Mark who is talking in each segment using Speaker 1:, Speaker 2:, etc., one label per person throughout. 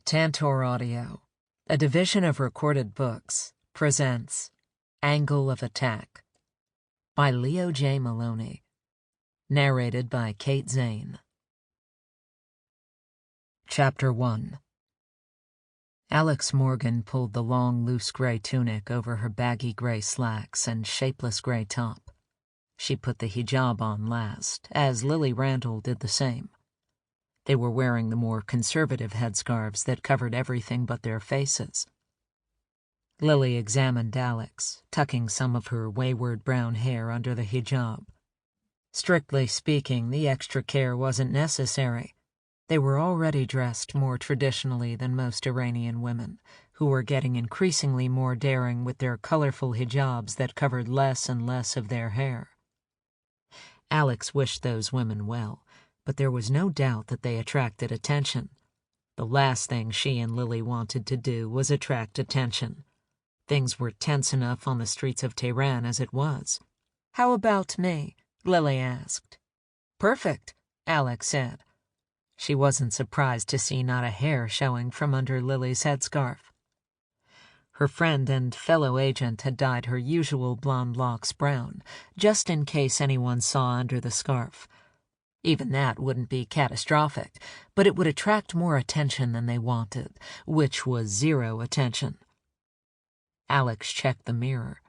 Speaker 1: Tantor Audio, a division of Recorded Books, presents Angle of Attack by Leo J. Maloney, narrated by Kate Zane. Chapter 1. Alex Morgan pulled the long, loose gray tunic over her baggy gray slacks and shapeless gray top. She put the hijab on last, as Lily Randall did the same. They were wearing the more conservative headscarves that covered everything but their faces. Lily examined Alex, tucking some of her wayward brown hair under the hijab. Strictly speaking, the extra care wasn't necessary. They were already dressed more traditionally than most Iranian women, who were getting increasingly more daring with their colorful hijabs that covered less and less of their hair. Alex wished those women well, but there was no doubt that they attracted attention. The last thing she and Lily wanted to do was attract attention. Things were tense enough on the streets of Tehran as it was. "How about me?" Lily asked. "Perfect," Alex said. She wasn't surprised to see not a hair showing from under Lily's headscarf. Her friend and fellow agent had dyed her usual blonde locks brown, just in case anyone saw under the scarf. Even that wouldn't be catastrophic, but it would attract more attention than they wanted, which was zero attention. Alex checked the mirror.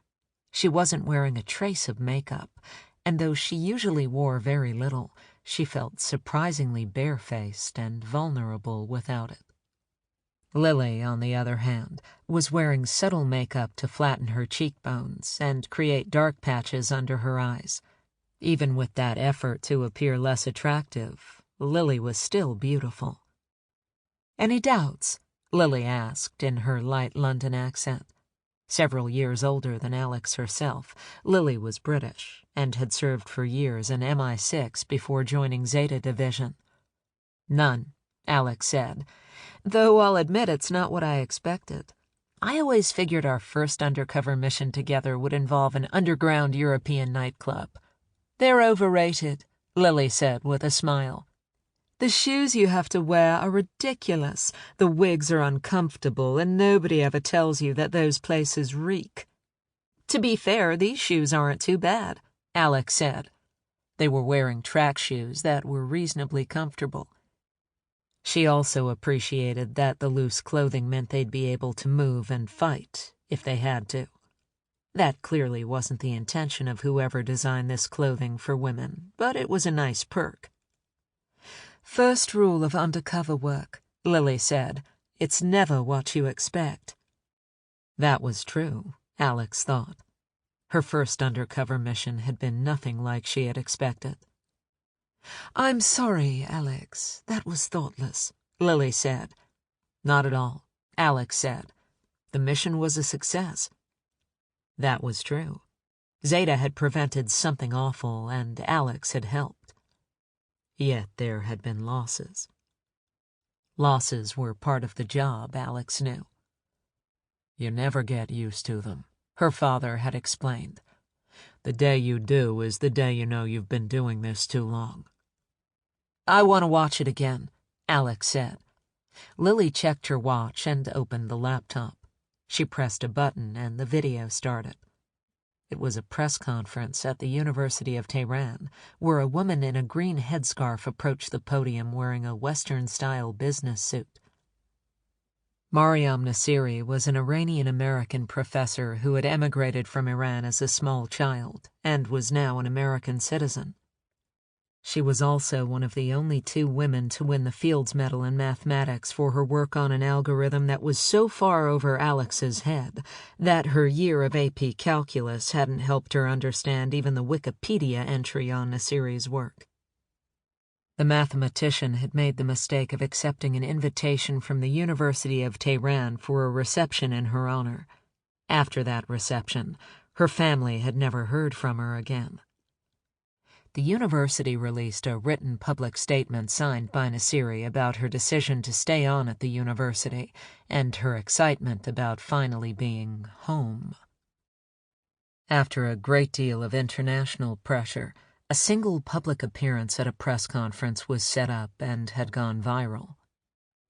Speaker 1: She wasn't wearing a trace of makeup, and though she usually wore very little, she felt surprisingly barefaced and vulnerable without it. Lily, on the other hand, was wearing subtle makeup to flatten her cheekbones and create dark patches under her eyes. Even with that effort to appear less attractive, Lily was still beautiful. "Any doubts?" Lily asked in her light London accent. Several years older than Alex herself, Lily was British and had served for years in MI6 before joining Zeta division. "None," Alex said, "though I'll admit it's not what I expected. I always figured our first undercover mission together would involve an underground European nightclub." "They're overrated," Lily said with a smile. "The shoes you have to wear are ridiculous, the wigs are uncomfortable, and nobody ever tells you that those places reek." "To be fair, these shoes aren't too bad," Alex said. They were wearing track shoes that were reasonably comfortable. She also appreciated that the loose clothing meant they'd be able to move and fight if they had to. That clearly wasn't the intention of whoever designed this clothing for women, but it was a nice perk. "First rule of undercover work," Lily said, "it's never what you expect." That was true, Alex thought. Her first undercover mission had been nothing like she had expected. "I'm sorry, Alex, that was thoughtless," Lily said. "Not at all," Alex said. "The mission was a success." That was true. Zeta had prevented something awful, and Alex had helped. Yet there had been losses. Losses were part of the job, Alex knew. "You never get used to them," her father had explained. "The day you do is the day you know you've been doing this too long." "I want to watch it again," Alex said. Lily checked her watch and opened the laptop. She pressed a button and the video started. It was a press conference at the University of Tehran, where a woman in a green headscarf approached the podium wearing a Western-style business suit. Mariam Nassiri was an Iranian-American professor who had emigrated from Iran as a small child and was now an American citizen. She was also one of the only two women to win the Fields Medal in mathematics for her work on an algorithm that was so far over Alex's head that her year of AP calculus hadn't helped her understand even the Wikipedia entry on Nassiri's work. The mathematician had made the mistake of accepting an invitation from the University of Tehran for a reception in her honor. After that reception, her family had never heard from her again. The university released a written public statement signed by Nassiri about her decision to stay on at the university and her excitement about finally being home. After a great deal of international pressure, a single public appearance at a press conference was set up and had gone viral.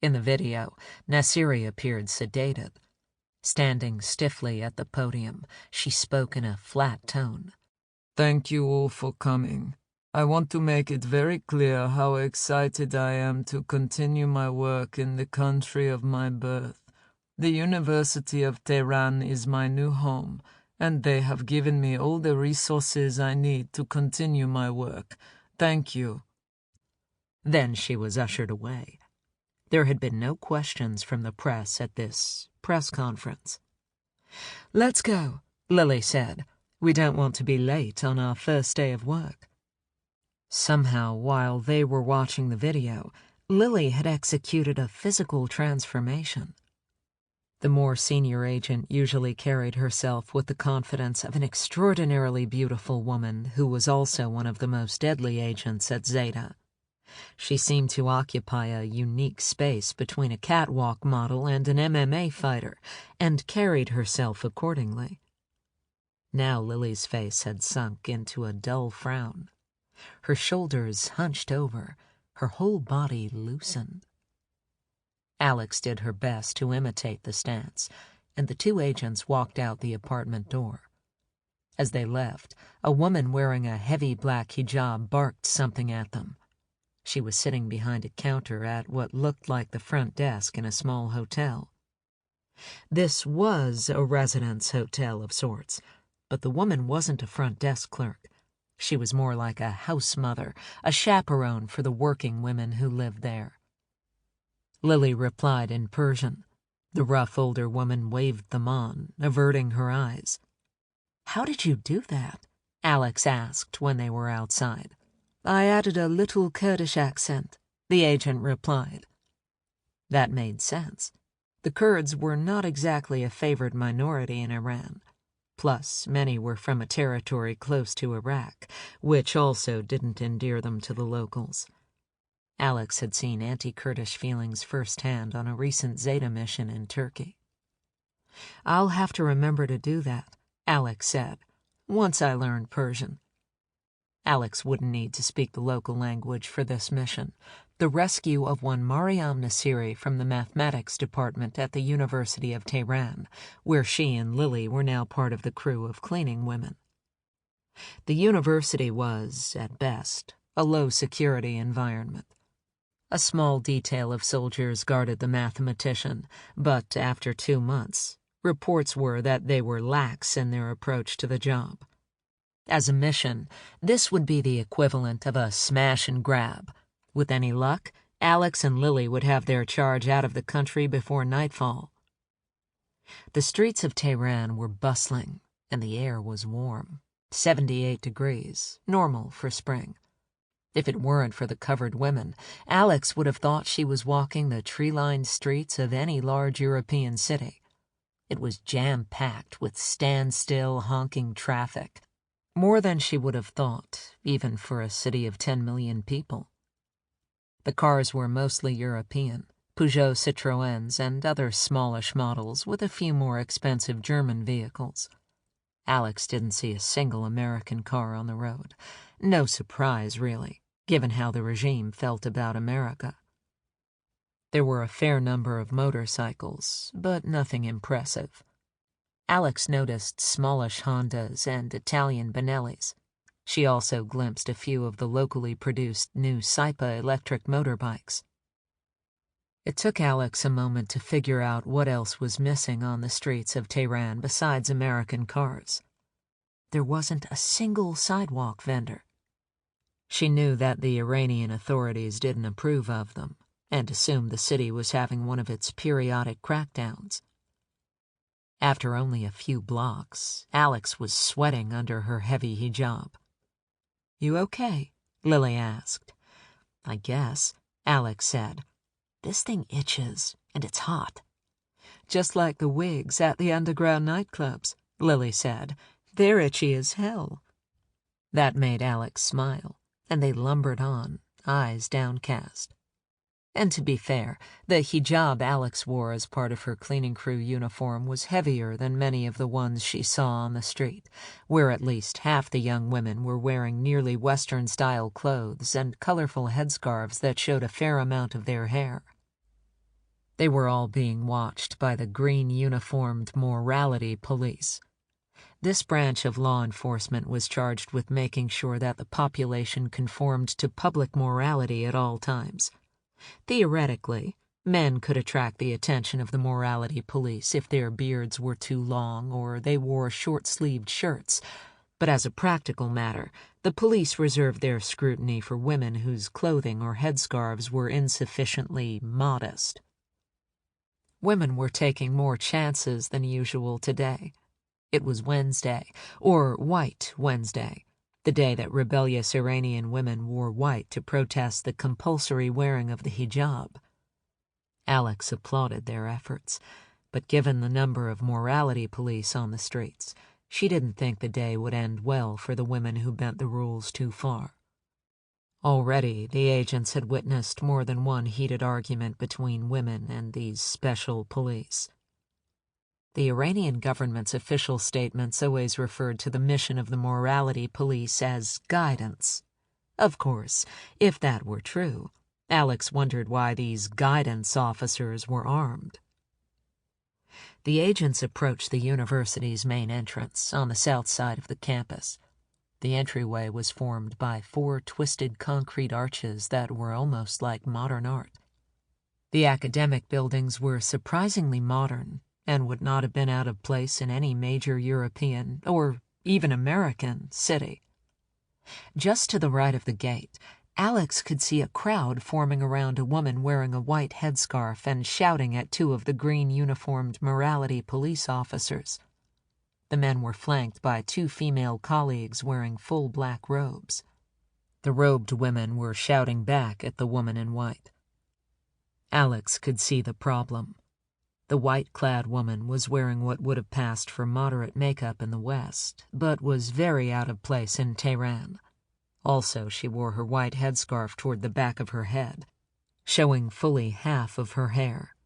Speaker 1: In the video, Nasiri appeared sedated. Standing stiffly at the podium, she spoke in a flat tone.
Speaker 2: Thank you all for coming. I want to make it very clear how excited I am to continue my work in the country of my birth. The University of Tehran is my new home, and they have given me all the resources I need to continue my work. Thank you.
Speaker 1: Then she was ushered away. There had been no questions from the press at this press conference. "Let's go," Lily said. "We don't want to be late on our first day of work." Somehow, while they were watching the video, Lily had executed a physical transformation. The more senior agent usually carried herself with the confidence of an extraordinarily beautiful woman who was also one of the most deadly agents at Zeta. She seemed to occupy a unique space between a catwalk model and an MMA fighter, and carried herself accordingly. Now Lily's face had sunk into a dull frown. Her shoulders hunched over, her whole body loosened. Alex did her best to imitate the stance, and the two agents walked out the apartment door. As they left, a woman wearing a heavy black hijab barked something at them. She was sitting behind a counter at what looked like the front desk in a small hotel. This was a residence hotel of sorts, but the woman wasn't a front desk clerk. She was more like a house mother, a chaperone for the working women who lived there. Lily replied in Persian. The rough older woman waved them on, averting her eyes. "How did you do that?" Alex asked when they were outside. "I added a little Kurdish accent," the agent replied. That made sense. The Kurds were not exactly a favored minority in Iran. Plus, many were from a territory close to Iraq, which also didn't endear them to the locals. Alex had seen anti-Kurdish feelings firsthand on a recent Zeta mission in Turkey. "I'll have to remember to do that," Alex said, "once I learn Persian." Alex wouldn't need to speak the local language for this mission. The rescue of one Mariam Nasiri from the mathematics department at the University of Tehran, where she and Lily were now part of the crew of cleaning women. The university was, at best, a low-security environment. A small detail of soldiers guarded the mathematician, but after 2 months, reports were that they were lax in their approach to the job. As a mission, this would be the equivalent of a smash and grab. With any luck, Alex and Lily would have their charge out of the country before nightfall. The streets of Tehran were bustling, and the air was warm, 78 degrees, normal for spring. If it weren't for the covered women, Alex would have thought she was walking the tree-lined streets of any large European city. It was jam-packed with standstill, honking traffic. More than she would have thought, even for a city of 10 million people. The cars were mostly European, Peugeot Citroëns and other smallish models with a few more expensive German vehicles. Alex didn't see a single American car on the road. No surprise, really, given how the regime felt about America. There were a fair number of motorcycles, but nothing impressive. Alex noticed smallish Hondas and Italian Benellis. She also glimpsed a few of the locally produced new Saipa electric motorbikes. It took Alex a moment to figure out what else was missing on the streets of Tehran besides American cars. There wasn't a single sidewalk vendor. She knew that the Iranian authorities didn't approve of them, and assumed the city was having one of its periodic crackdowns. After only a few blocks, Alex was sweating under her heavy hijab. "You okay?" Lily asked. "I guess," Alex said. "This thing itches, and it's hot." "Just like the wigs at the underground nightclubs," Lily said. "They're itchy as hell." That made Alex smile, and they lumbered on, eyes downcast. And to be fair, the hijab Alex wore as part of her cleaning crew uniform was heavier than many of the ones she saw on the street, where at least half the young women were wearing nearly Western-style clothes and colorful headscarves that showed a fair amount of their hair. They were all being watched by the green-uniformed morality police. This branch of law enforcement was charged with making sure that the population conformed to public morality at all times. Theoretically, men could attract the attention of the morality police if their beards were too long or they wore short-sleeved shirts, but as a practical matter, the police reserved their scrutiny for women whose clothing or headscarves were insufficiently modest. Women were taking more chances than usual today. It was Wednesday, or White Wednesday, the day that rebellious Iranian women wore white to protest the compulsory wearing of the hijab. Alex applauded their efforts, but given the number of morality police on the streets, she didn't think the day would end well for the women who bent the rules too far. Already, the agents had witnessed more than one heated argument between women and these special police. The Iranian government's official statements always referred to the mission of the morality police as guidance. Of course, if that were true, Alex wondered why these guidance officers were armed. The agents approached the university's main entrance on the south side of the campus. The entryway was formed by 4 twisted concrete arches that were almost like modern art. The academic buildings were surprisingly modern and would not have been out of place in any major European, or even American, city. Just to the right of the gate, Alex could see a crowd forming around a woman wearing a white headscarf and shouting at 2 of the green-uniformed morality police officers. The men were flanked by 2 female colleagues wearing full black robes. The robed women were shouting back at the woman in white. Alex could see the problem. The white-clad woman was wearing what would have passed for moderate makeup in the West, but was very out of place in Tehran. Also, she wore her white headscarf toward the back of her head, showing fully half of her hair.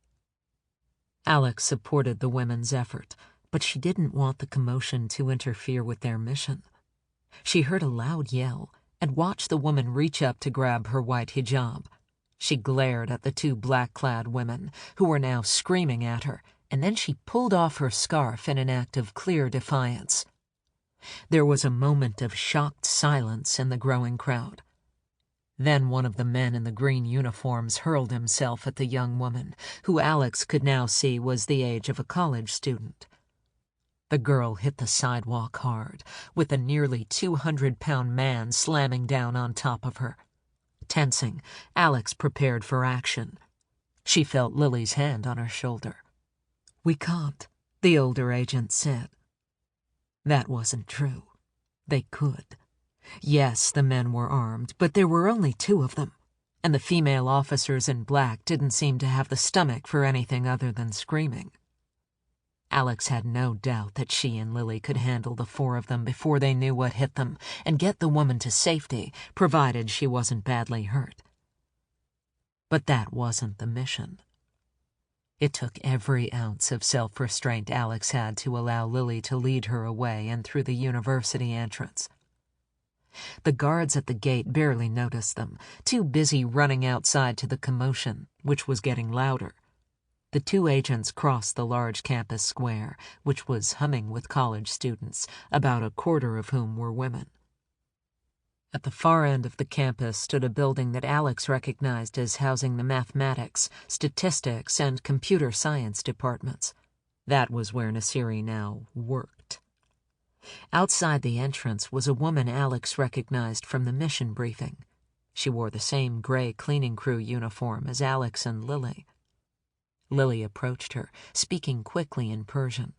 Speaker 1: Alex supported the women's effort, but she didn't want the commotion to interfere with their mission. She heard a loud yell and watched the woman reach up to grab her white hijab. She glared at the 2 black-clad women, who were now screaming at her, and then she pulled off her scarf in an act of clear defiance. There was a moment of shocked silence in the growing crowd. Then one of the men in the green uniforms hurled himself at the young woman, who Alex could now see was the age of a college student. The girl hit the sidewalk hard, with a nearly 200-pound man slamming down on top of her. Tensing, Alex prepared for action. She felt Lily's hand on her shoulder. "We can't," the older agent said. That wasn't true. They could. Yes, the men were armed, but there were only 2 of them, and the female officers in black didn't seem to have the stomach for anything other than screaming. Alex had no doubt that she and Lily could handle the 4 of them before they knew what hit them and get the woman to safety, provided she wasn't badly hurt. But that wasn't the mission. It took every ounce of self-restraint Alex had to allow Lily to lead her away and through the university entrance. The guards at the gate barely noticed them, too busy running outside to the commotion, which was getting louder. The 2 agents crossed the large campus square, which was humming with college students, about a quarter of whom were women. At the far end of the campus stood a building that Alex recognized as housing the mathematics, statistics, and computer science departments. That was where Nasiri now worked. Outside the entrance was a woman Alex recognized from the mission briefing. She wore the same gray cleaning crew uniform as Alex and Lily. Lily approached her, speaking quickly in Persian.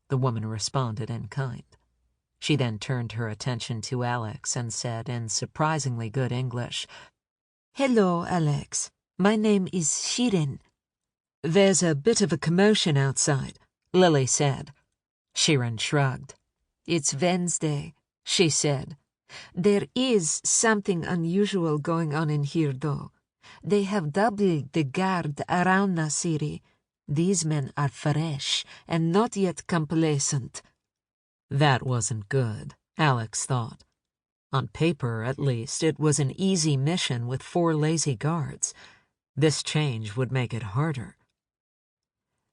Speaker 1: The woman responded in kind. She then turned her attention to Alex and said in surprisingly good English, "Hello, Alex. My name is Shirin." "There's a bit of a commotion outside," Lily said. Shirin shrugged. "It's Wednesday," she said. "There is something unusual going on in here, though. They have doubled the guard around Nasiri. These men are fresh and not yet complacent." That wasn't good, Alex thought. On paper, at least, it was an easy mission with 4 lazy guards. This change would make it harder.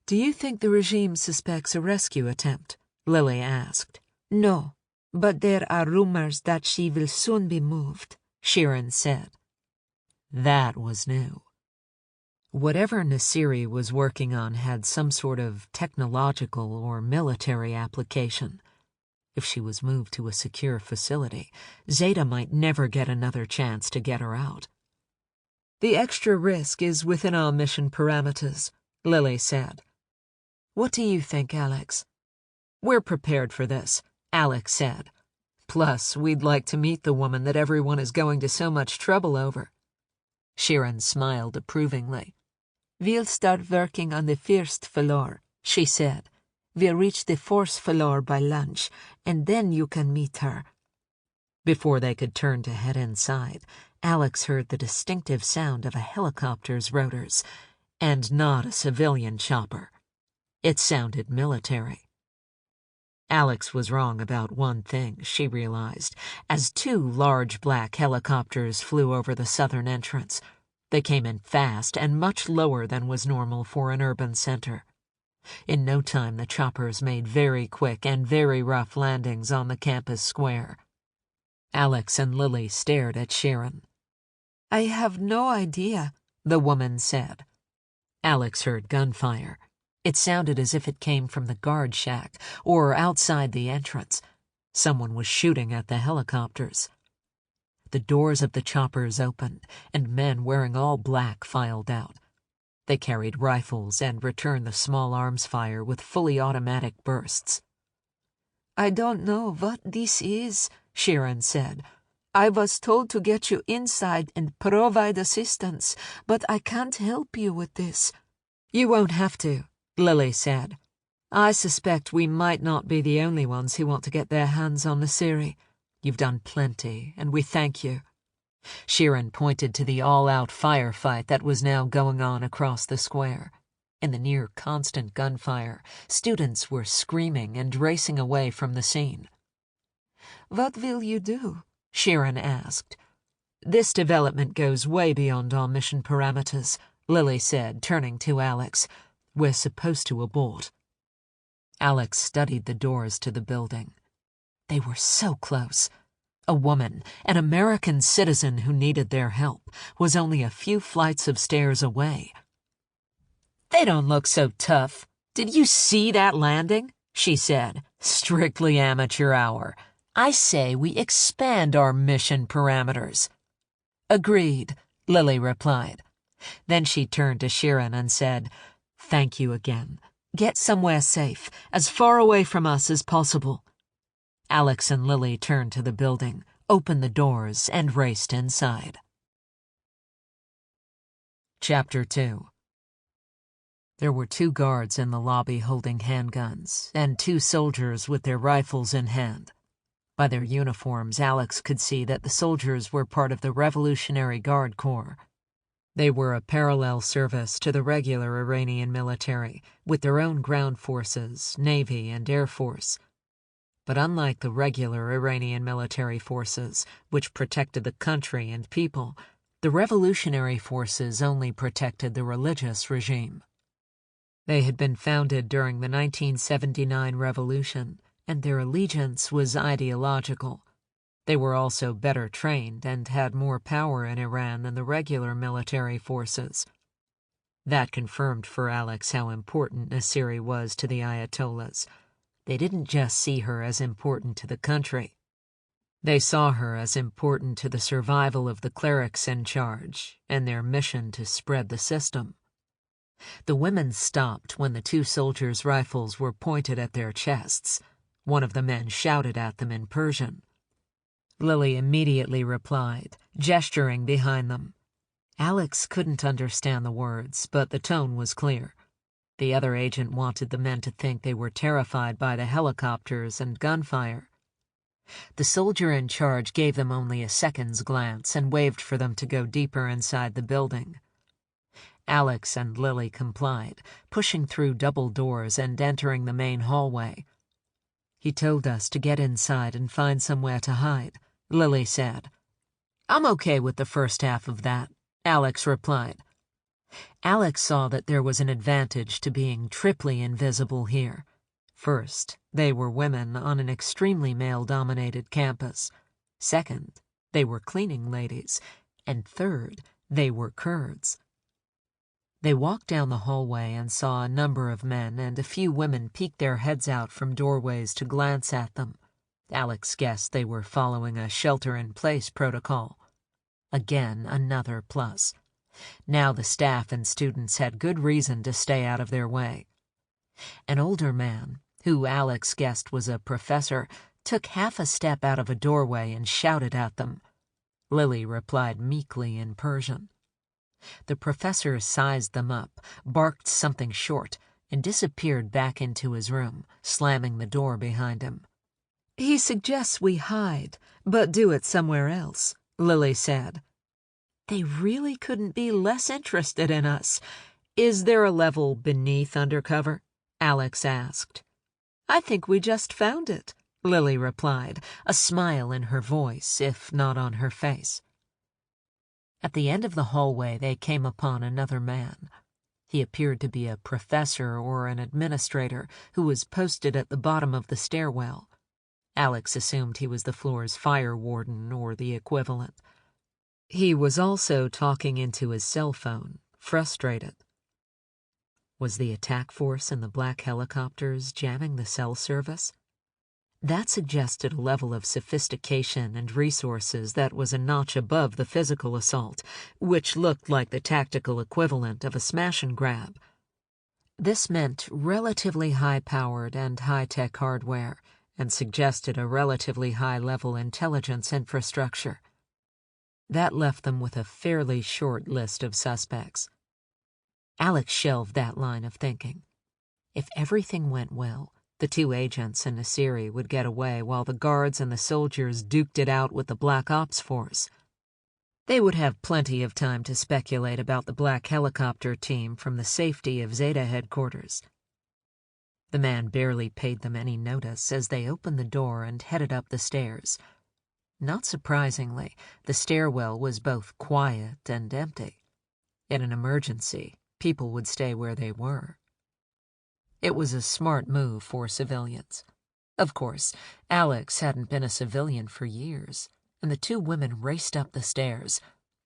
Speaker 1: "Do you think the regime suspects a rescue attempt?" Lily asked.
Speaker 3: "No, but there are rumors that she will soon be moved," Sharon said.
Speaker 1: That was new. Whatever Nasiri was working on had some sort of technological or military application. If she was moved to a secure facility, Zeta might never get another chance to get her out. "The extra risk is within our mission parameters," Lily said. "What do you think, Alex?" "We're prepared for this," Alex said. "Plus, we'd like to meet the woman that everyone is going to so much trouble over." Sharon smiled approvingly.
Speaker 3: "We'll start working on the first floor," she said. "We'll reach the fourth floor by lunch, and then you can meet her."
Speaker 1: Before they could turn to head inside, Alex heard the distinctive sound of a helicopter's rotors, and not a civilian chopper. It sounded military. Alex was wrong about one thing, she realized, as two large black helicopters flew over the southern entrance. They came in fast and much lower than was normal for an urban center. In no time, the choppers made very quick and very rough landings on the campus square. Alex and Lily stared at Sharon.
Speaker 3: "I have no idea,"
Speaker 1: the woman said. Alex heard gunfire. It sounded as if it came from the guard shack or outside the entrance. Someone was shooting at the helicopters. The doors of the choppers opened, and men wearing all black filed out. They carried rifles and returned the small arms fire with fully automatic bursts.
Speaker 3: "I don't know what this is," Sharon said. "I was told to get you inside and provide assistance, but I can't help you with this."
Speaker 1: "You won't have to," Lily said. "I suspect we might not be the only ones who want to get their hands on Nasiri. You've done plenty, and we thank you." Sharon pointed to the all-out firefight that was now going on across the square. In the near-constant gunfire, students were screaming and racing away from the scene.
Speaker 3: "What will you do?"
Speaker 1: Sharon asked. "This development goes way beyond our mission parameters," Lily said, turning to Alex. "We're supposed to abort." Alex studied the doors to the building. They were so close. A woman, an American citizen who needed their help, was only a few flights of stairs away. "They don't look so tough. Did you see that landing?" she said. "Strictly amateur hour. I say we expand our mission parameters." "Agreed," Lily replied. Then she turned to Sharon and said, "Thank you again. Get somewhere safe, as far away from us as possible." Alex and Lily turned to the building, opened the doors, and raced inside. Chapter 2. There were 2 guards in the lobby holding handguns, and 2 soldiers with their rifles in hand. By their uniforms, Alex could see that the soldiers were part of the Revolutionary Guard Corps. They were a parallel service to the regular Iranian military, with their own ground forces, navy, and air force. But unlike the regular Iranian military forces, which protected the country and people, the revolutionary forces only protected the religious regime. They had been founded during the 1979 revolution, and their allegiance was ideological. They were also better trained and had more power in Iran than the regular military forces. That confirmed for Alex how important Nasiri was to the Ayatollahs. They didn't just see her as important to the country. They saw her as important to the survival of the clerics in charge and their mission to spread the system. The women stopped when the 2 soldiers' rifles were pointed at their chests. One of the men shouted at them in Persian. Lily immediately replied, gesturing behind them. Alex couldn't understand the words, but the tone was clear. The other agent wanted the men to think they were terrified by the helicopters and gunfire. The soldier in charge gave them only a second's glance and waved for them to go deeper inside the building. Alex and Lily complied, pushing through double doors and entering the main hallway. "He told us to get inside and find somewhere to hide," Lily said. "I'm okay with the first half of that," Alex replied. Alex saw that there was an advantage to being triply invisible here. First, they were women on an extremely male-dominated campus. Second, they were cleaning ladies. And third, they were Kurds. They walked down the hallway and saw a number of men and a few women peek their heads out from doorways to glance at them. Alex guessed they were following a shelter-in-place protocol. Again, another plus. Now the staff and students had good reason to stay out of their way. An older man, who Alex guessed was a professor, took half a step out of a doorway and shouted at them. Lily replied meekly in Persian. The professor sized them up, barked something short, and disappeared back into his room, slamming the door behind him.
Speaker 3: "He suggests we hide, but do it somewhere else," Lily said. "They really couldn't be less interested in us.
Speaker 1: Is there a level beneath undercover?" Alex asked.
Speaker 3: "I think we just found it,"
Speaker 1: Lily replied, a smile in her voice, if not on her face. At the end of the hallway, they came upon another man. He appeared to be a professor or an administrator who was posted at the bottom of the stairwell. Alex assumed he was the floor's fire warden or the equivalent. He was also talking into his cell phone, frustrated. Was the attack force and the black helicopters jamming the cell service? That suggested a level of sophistication and resources that was a notch above the physical assault, which looked like the tactical equivalent of a smash and grab. This meant relatively high-powered and high-tech hardware, and suggested a relatively high-level intelligence infrastructure. That left them with a fairly short list of suspects. Alex shelved that line of thinking. If everything went well, the two agents and Nasiri would get away while the guards and the soldiers duked it out with the Black Ops force. They would have plenty of time to speculate about the black helicopter team from the safety of Zeta headquarters. The man barely paid them any notice as they opened the door and headed up the stairs. Not surprisingly, the stairwell was both quiet and empty. In an emergency, people would stay where they were. It was a smart move for civilians. Of course, Alex hadn't been a civilian for years, and the two women raced up the stairs.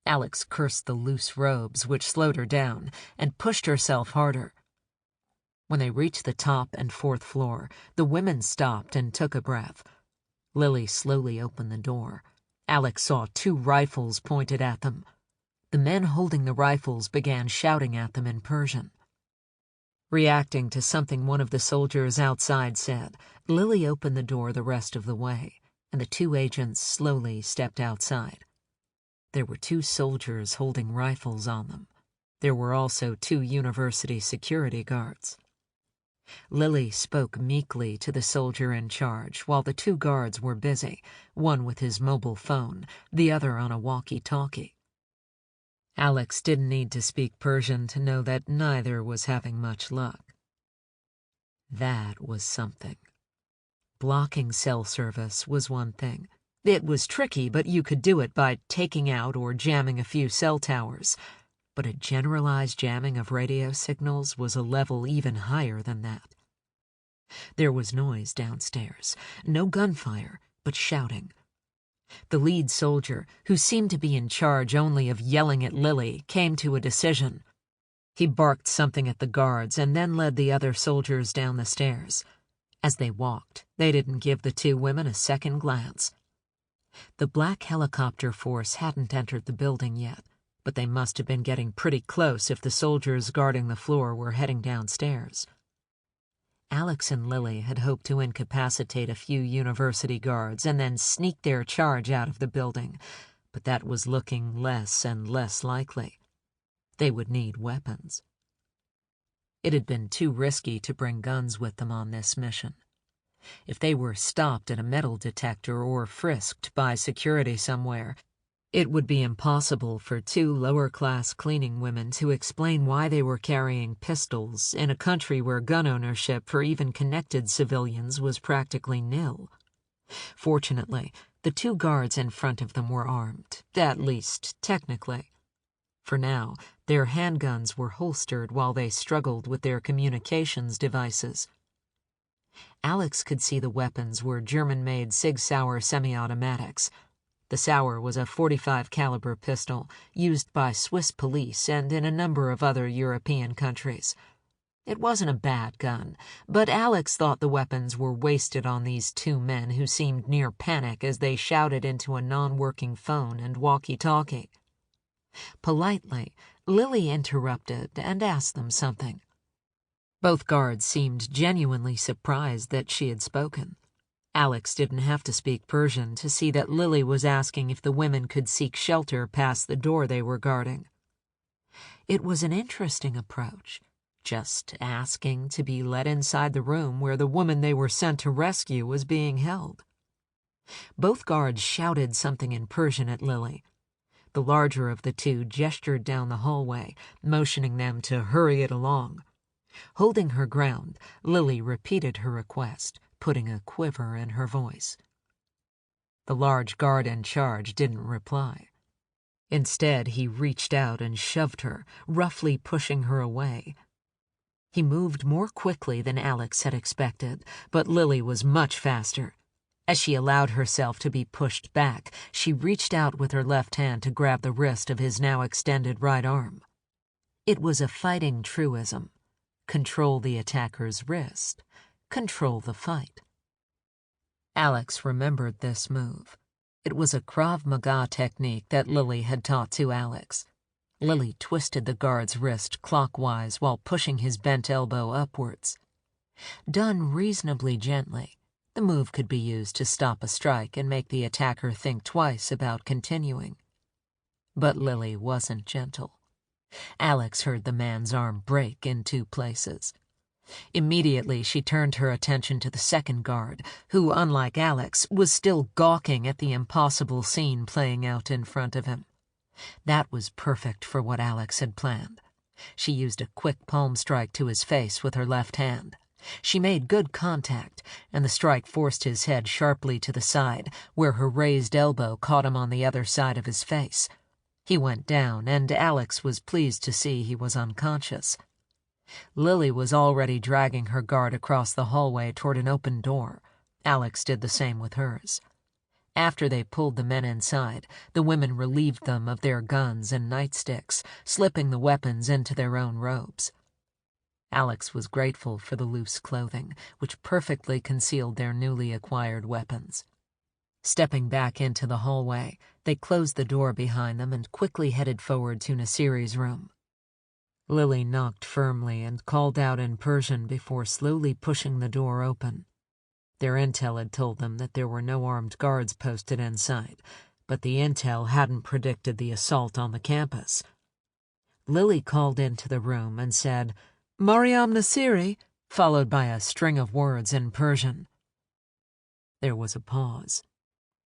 Speaker 1: Alex cursed the loose robes, which slowed her down, and pushed herself harder. When they reached the top and fourth floor, the women stopped and took a breath. Lily slowly opened the door. Alex saw two rifles pointed at them. The men holding the rifles began shouting at them in Persian. Reacting to something one of the soldiers outside said, Lily opened the door the rest of the way, and the two agents slowly stepped outside. There were two soldiers holding rifles on them. There were also two university security guards. Lily spoke meekly to the soldier in charge while the two guards were busy, one with his mobile phone, the other on a walkie-talkie. Alex didn't need to speak Persian to know that neither was having much luck. That was something. Blocking cell service was one thing. It was tricky, but you could do it by taking out or jamming a few cell towers. But a generalized jamming of radio signals was a level even higher than that. There was noise downstairs. No gunfire, but shouting. The lead soldier, who seemed to be in charge only of yelling at Lily, came to a decision. He barked something at the guards and then led the other soldiers down the stairs. As they walked, they didn't give the two women a second glance. The black helicopter force hadn't entered the building yet, but they must have been getting pretty close if the soldiers guarding the floor were heading downstairs. Alex and Lily had hoped to incapacitate a few university guards and then sneak their charge out of the building, but that was looking less and less likely. They would need weapons. It had been too risky to bring guns with them on this mission. If they were stopped at a metal detector or frisked by security somewhere, it would be impossible for two lower-class cleaning women to explain why they were carrying pistols in a country where gun ownership for even connected civilians was practically nil. Fortunately, the two guards in front of them were armed, at least technically.
Speaker 3: For now, their handguns were holstered while they struggled with their communications devices. Alex could see the weapons were German-made Sig Sauer semi-automatics. The Sauer was a .45 caliber pistol used by Swiss police and in a number of other European countries. It wasn't a bad gun, but Alex thought the weapons were wasted on these two men who seemed near panic as they shouted into a non-working phone and walkie-talkie. Politely, Lily interrupted and asked them something. Both guards seemed genuinely surprised that she had spoken. Alex didn't have to speak Persian to see that Lily was asking if the women could seek shelter past the door they were guarding. It was an interesting approach, just asking to be let inside the room where the woman they were sent to rescue was being held. Both guards shouted something in Persian at Lily. The larger of the two gestured down the hallway, motioning them to hurry it along. Holding her ground, Lily repeated her request, putting a quiver in her voice. The large guard in charge didn't reply. Instead, he reached out and shoved her, roughly pushing her away. He moved more quickly than Alex had expected, but Lily was much faster. As she allowed herself to be pushed back, she reached out with her left hand to grab the wrist of his now extended right arm. It was a fighting truism. Control the attacker's wrist. Control the fight. Alex remembered this move. It was a Krav Maga technique that Lily had taught to Alex. Lily twisted the guard's wrist clockwise while pushing his bent elbow upwards. Done reasonably gently, the move could be used to stop a strike and make the attacker think twice about continuing. But Lily wasn't gentle. Alex heard the man's arm break in 2 places. Immediately, she turned her attention to the second guard, who, unlike Alex, was still gawking at the impossible scene playing out in front of him. That was perfect for what Alex had planned. She used a quick palm strike to his face with her left hand. She made good contact, and the strike forced his head sharply to the side, where her raised elbow caught him on the other side of his face. He went down, and Alex was pleased to see he was unconscious. Lily was already dragging her guard across the hallway toward an open door. Alex did the same with hers. After they pulled the men inside, the women relieved them of their guns and nightsticks, slipping the weapons into their own robes. Alex was grateful for the loose clothing, which perfectly concealed their newly acquired weapons. Stepping back into the hallway, they closed the door behind them and quickly headed forward to Nasiri's room. Lily knocked firmly and called out in Persian before slowly pushing the door open. Their intel had told them that there were no armed guards posted inside, but the intel hadn't predicted the assault on the campus. Lily called into the room and said, "Mariam Nasiri," followed by a string of words in Persian. There was a pause.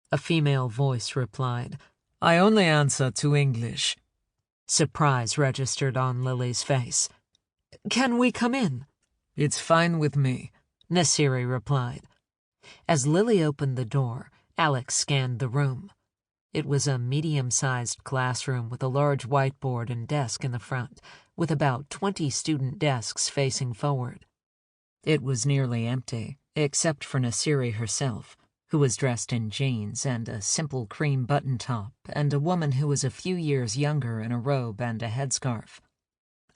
Speaker 3: A female voice replied,
Speaker 2: "I only answer to English."
Speaker 3: Surprise registered on Lily's face. "Can we come in?"
Speaker 2: "It's fine with me,"
Speaker 3: Nasiri replied. As Lily opened the door, Alex scanned the room. It was a medium-sized classroom with a large whiteboard and desk in the front, with about 20 student desks facing forward. It was nearly empty, except for Nasiri herself, who was dressed in jeans and a simple cream button top, and a woman who was a few years younger in a robe and a headscarf.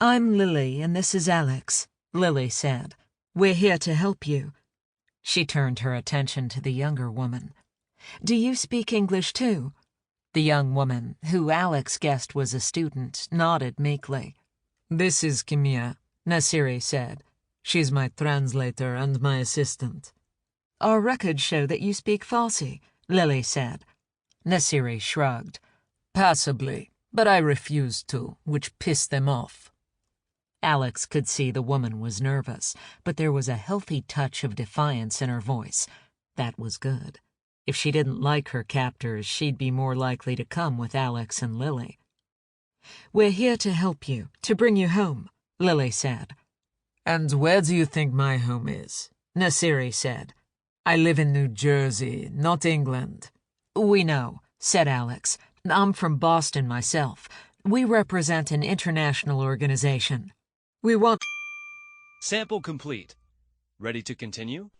Speaker 3: "I'm Lily, and this is Alex," Lily said. "We're here to help you." She turned her attention to the younger woman. "Do you speak English too?" The young woman, who Alex guessed was a student, nodded meekly.
Speaker 2: "This is Kimia,"
Speaker 3: Nasiri said.
Speaker 2: "She's my translator and my assistant."
Speaker 3: "Our records show that you speak Farsi," Lily said. Nasiri shrugged.
Speaker 2: "Passably, but I refused to, which pissed them off."
Speaker 3: Alex could see the woman was nervous, but there was a healthy touch of defiance in her voice. That was good. If she didn't like her captors, she'd be more likely to come with Alex and Lily. "We're here to help you, to bring you home," Lily said.
Speaker 2: "And where do you think my home is?"
Speaker 3: Nasiri said.
Speaker 2: "I live in New Jersey, not England."
Speaker 3: "We know," said Alex. "I'm from Boston myself. We represent an international organization. We want...
Speaker 4: Sample complete. Ready to continue?